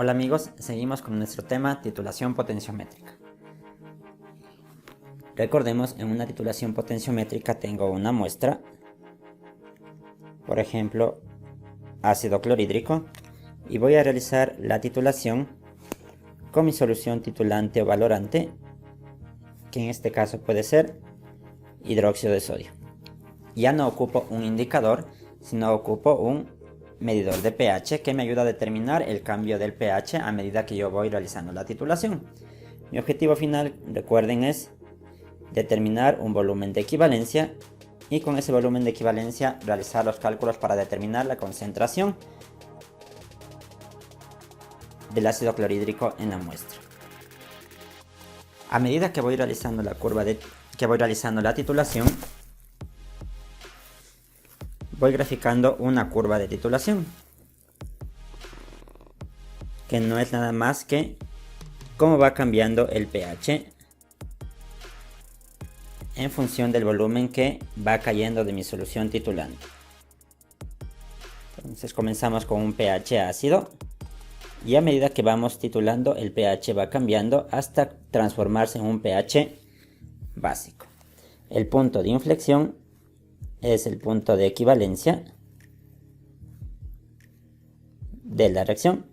Hola amigos, seguimos con nuestro tema titulación potenciométrica. Recordemos, en una titulación potenciométrica tengo una muestra, por ejemplo, ácido clorhídrico, y voy a realizar la titulación con mi solución titulante o valorante, que en este caso puede ser hidróxido de sodio. Ya no ocupo un indicador, sino ocupo un medidor de pH que me ayuda a determinar el cambio del pH a medida que yo voy realizando la titulación. Mi objetivo final, recuerden, es determinar un volumen de equivalencia y con ese volumen de equivalencia realizar los cálculos para determinar la concentración del ácido clorhídrico en la muestra. A medida que voy realizando la titulación, voy graficando una curva de titulación, que no es nada más que cómo va cambiando el pH en función del volumen que va cayendo de mi solución titulante. Entonces comenzamos con un pH ácido y a medida que vamos titulando el pH va cambiando hasta transformarse en un pH básico. El punto de inflexión es el punto de equivalencia de la reacción.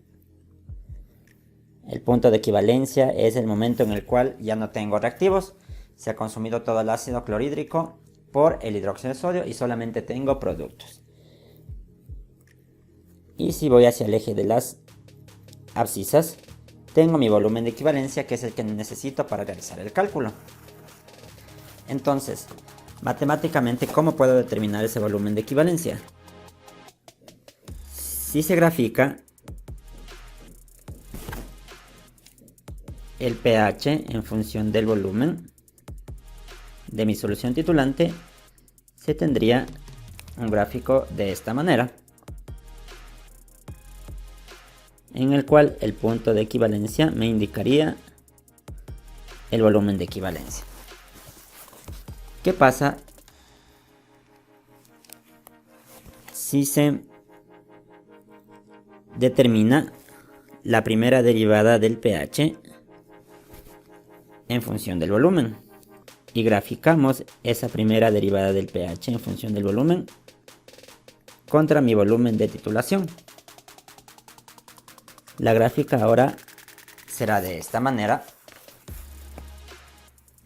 El punto de equivalencia es el momento en el cual ya no tengo reactivos, se ha consumido todo el ácido clorhídrico por el hidróxido de sodio y solamente tengo productos. Y si voy hacia el eje de las abscisas, tengo mi volumen de equivalencia, que es el que necesito para realizar el cálculo. Entonces, matemáticamente, ¿cómo puedo determinar ese volumen de equivalencia? Si se grafica el pH en función del volumen de mi solución titulante, se tendría un gráfico de esta manera, en el cual el punto de equivalencia me indicaría el volumen de equivalencia. ¿Qué pasa si se determina la primera derivada del pH en función del volumen y graficamos esa primera derivada del pH en función del volumen contra mi volumen de titulación? La gráfica ahora será de esta manera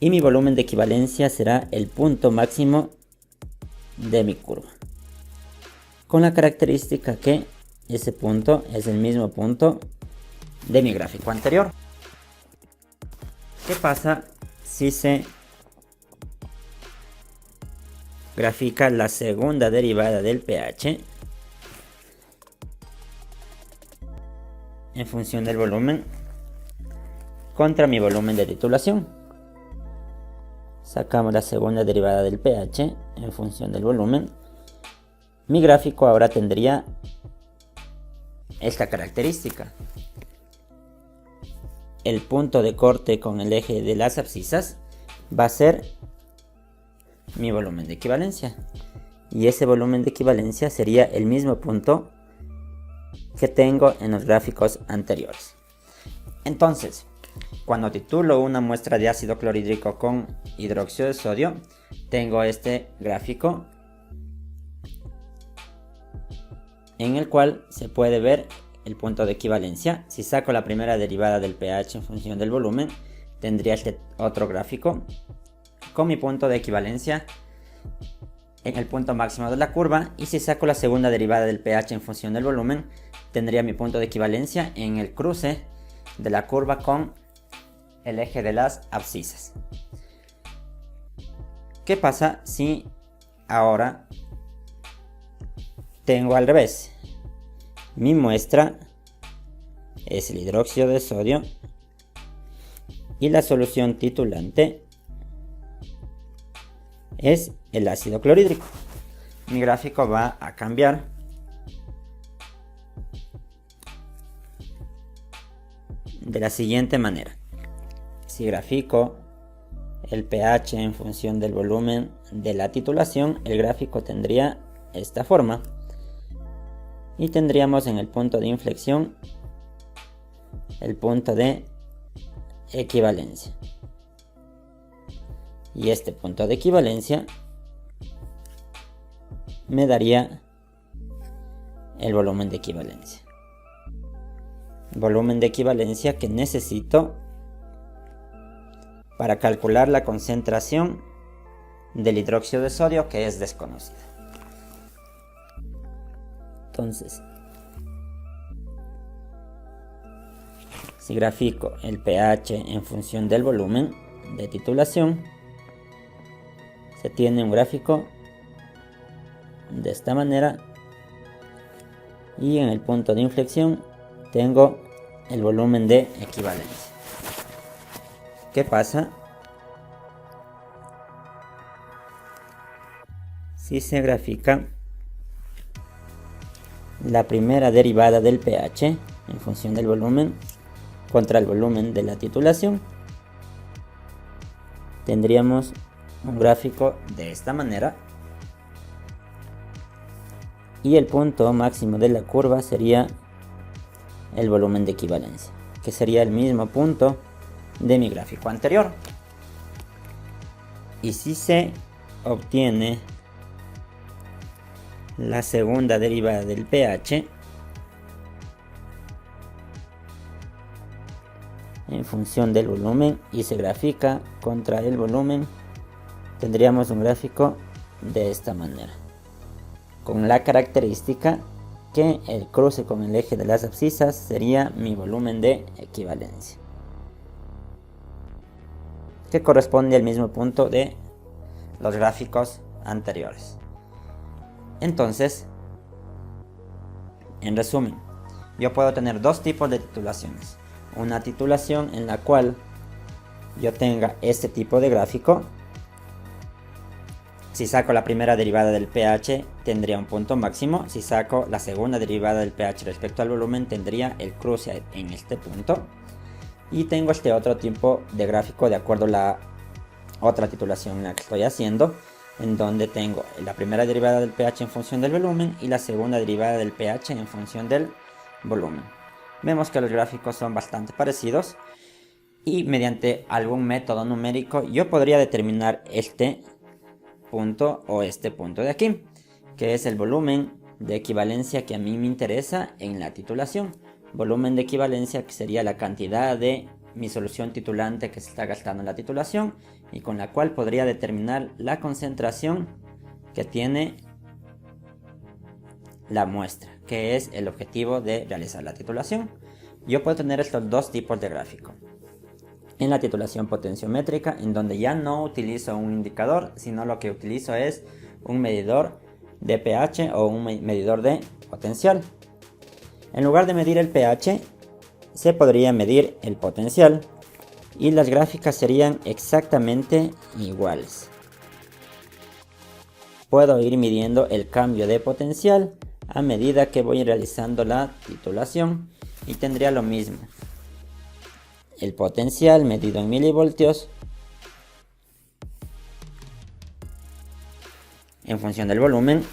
y mi volumen de equivalencia será el punto máximo de mi curva, con la característica que ese punto es el mismo punto de mi gráfico anterior. ¿Qué pasa si se grafica la segunda derivada del pH en función del volumen contra mi volumen de titulación? Sacamos la segunda derivada del pH en función del volumen. Mi gráfico ahora tendría esta característica. El punto de corte con el eje de las abscisas va a ser mi volumen de equivalencia. Y ese volumen de equivalencia sería el mismo punto que tengo en los gráficos anteriores. Entonces, cuando titulo una muestra de ácido clorhídrico con hidróxido de sodio, tengo este gráfico en el cual se puede ver el punto de equivalencia. Si saco la primera derivada del pH en función del volumen, tendría este otro gráfico con mi punto de equivalencia en el punto máximo de la curva, y si saco la segunda derivada del pH en función del volumen, tendría mi punto de equivalencia en el cruce de la curva con el eje de las abscisas. ¿Qué pasa si ahora tengo al revés? Mi muestra es el hidróxido de sodio y la solución titulante es el ácido clorhídrico. Mi gráfico va a cambiar de la siguiente manera. Si grafico el pH en función del volumen de la titulación, el gráfico tendría esta forma. Y tendríamos en el punto de inflexión el punto de equivalencia. Y este punto de equivalencia me daría el volumen de equivalencia. Volumen de equivalencia que necesito para calcular la concentración del hidróxido de sodio, que es desconocida. Entonces, si grafico el pH en función del volumen de titulación, se tiene un gráfico de esta manera, y en el punto de inflexión tengo el volumen de equivalencia. ¿Qué pasa si se grafica la primera derivada del pH en función del volumen contra el volumen de la titulación? Tendríamos un gráfico de esta manera, y el punto máximo de la curva sería el volumen de equivalencia, que sería el mismo punto de mi gráfico anterior. Y si se obtiene la segunda derivada del pH en función del volumen y se grafica contra el volumen, tendríamos un gráfico de esta manera, con la característica que el cruce con el eje de las abscisas sería mi volumen de equivalencia, que corresponde al mismo punto de los gráficos anteriores. Entonces, en resumen, yo puedo tener dos tipos de titulaciones. Una titulación en la cual yo tenga este tipo de gráfico. Si saco la primera derivada del pH, tendría un punto máximo. Si saco la segunda derivada del pH respecto al volumen, tendría el cruce en este punto. Y tengo este otro tipo de gráfico de acuerdo a la otra titulación en la que estoy haciendo, en donde tengo la primera derivada del pH en función del volumen y la segunda derivada del pH en función del volumen. Vemos que los gráficos son bastante parecidos, y mediante algún método numérico yo podría determinar este punto o este punto de aquí, que es el volumen de equivalencia que a mí me interesa en la titulación. Volumen de equivalencia, que sería la cantidad de mi solución titulante que se está gastando en la titulación, y con la cual podría determinar la concentración que tiene la muestra, que es el objetivo de realizar la titulación. Yo puedo tener estos dos tipos de gráfico. En la titulación potenciométrica, en donde ya no utilizo un indicador, sino lo que utilizo es un medidor de pH o un medidor de potencial. En lugar de medir el pH, se podría medir el potencial, y las gráficas serían exactamente iguales. Puedo ir midiendo el cambio de potencial a medida que voy realizando la titulación, y tendría lo mismo. El potencial medido en milivoltios en función del volumen,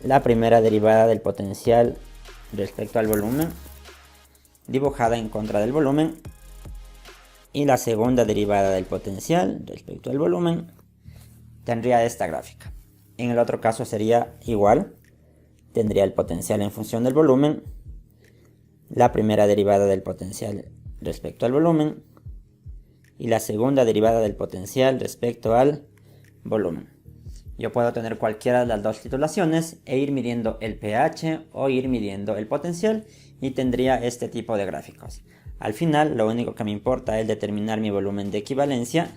la primera derivada del potencial respecto al volumen dibujada en contra del volumen, y la segunda derivada del potencial respecto al volumen tendría esta gráfica. En el otro caso sería igual, tendría el potencial en función del volumen, la primera derivada del potencial respecto al volumen y la segunda derivada del potencial respecto al volumen. Yo puedo tener cualquiera de las dos titulaciones e ir midiendo el pH o ir midiendo el potencial, y tendría este tipo de gráficos. Al final, lo único que me importa es determinar mi volumen de equivalencia,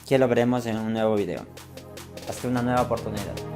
que lo veremos en un nuevo video. Hasta una nueva oportunidad.